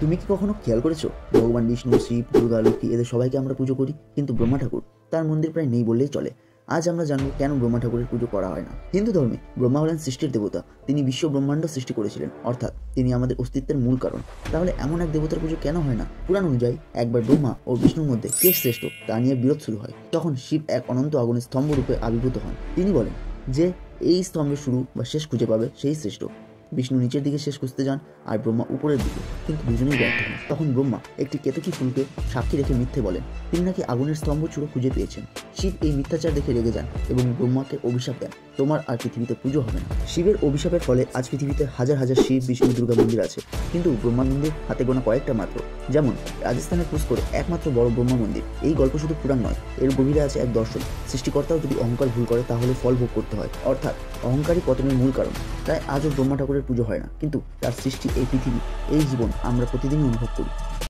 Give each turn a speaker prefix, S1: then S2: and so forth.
S1: তুমি কি কখনো খেয়াল করেছো ভগবান বিষ্ণু, শিব, দুর্গা, লক্ষ্মী এদের সবাইকে আমরা পুজো করি, কিন্তু ব্রহ্মা ঠাকুর তার মন্দির প্রায় নেই বললেই চলে। আজ আমরা জানবো কেন ব্রহ্মা ঠাকুরের পুজো করা হয় না। হিন্দু ধর্মে ব্রহ্মা হলেন সৃষ্টির দেবতা। তিনি বিশ্ব ব্রহ্মাণ্ড সৃষ্টি করেছিলেন, অর্থাৎ তিনি আমাদের অস্তিত্বের মূল কারণ। তাহলে এমন এক দেবতার পুজো কেন হয় না? পুরাণ অনুযায়ী একবার ব্রহ্মা ও বিষ্ণুর মধ্যে কে শ্রেষ্ঠ তা নিয়ে বিরোধ শুরু হয়। তখন শিব এক অনন্ত আগুনের স্তম্ভ রূপে আবির্ভূত হন। তিনি বলেন যে এই স্তম্ভের শুরু বা শেষ খুঁজে পাবে সেই শ্রেষ্ঠ। বিষ্ণু নিচের দিকে শেষ খুঁজতে যান আর ব্রহ্মা উপরের দিকে, কিন্তু দুজনেই ব্যর্থ হন। তখন ব্রহ্মা একটি কেতকী ফুলকে সাক্ষী রেখে মিথ্যে বলেন তিনি নাকি আগুনের স্তম্ভ চূড়ো খুঁজে পেয়েছেন। শিব এই মিথ্যাচার দেখে রেগে যান এবং ব্রহ্মাকে অভিশাপ দেন, তোমার আর পৃথিবীতে পুজো হবে না। শিবের অভিশাপের ফলে আজ পৃথিবীতে হাজার হাজার শিব, বিষ্ণু, দুর্গা মন্দির আছে, কিন্তু ব্রহ্মা মন্দির হাতে গোনা কয়েকটা মাত্র। যেমন রাজস্থানের পুষ্করে একমাত্র বড় ব্রহ্মা মন্দির। এই গল্প শুধু পুরাণ নয়, এর গভীরে আছে এক দর্শন। সৃষ্টিকর্তাও যদি অহংকার ভুল করে তাহলে ফল ভোগ করতে হয়, অর্থাৎ অহংকারই পতনের মূল কারণ। তাই আজও ব্রহ্মা ঠাকুরের পুজো হয় না, কিন্তু তার সৃষ্টি এই পৃথিবী, এই জীবন আমরা প্রতিদিনই অনুভব করি।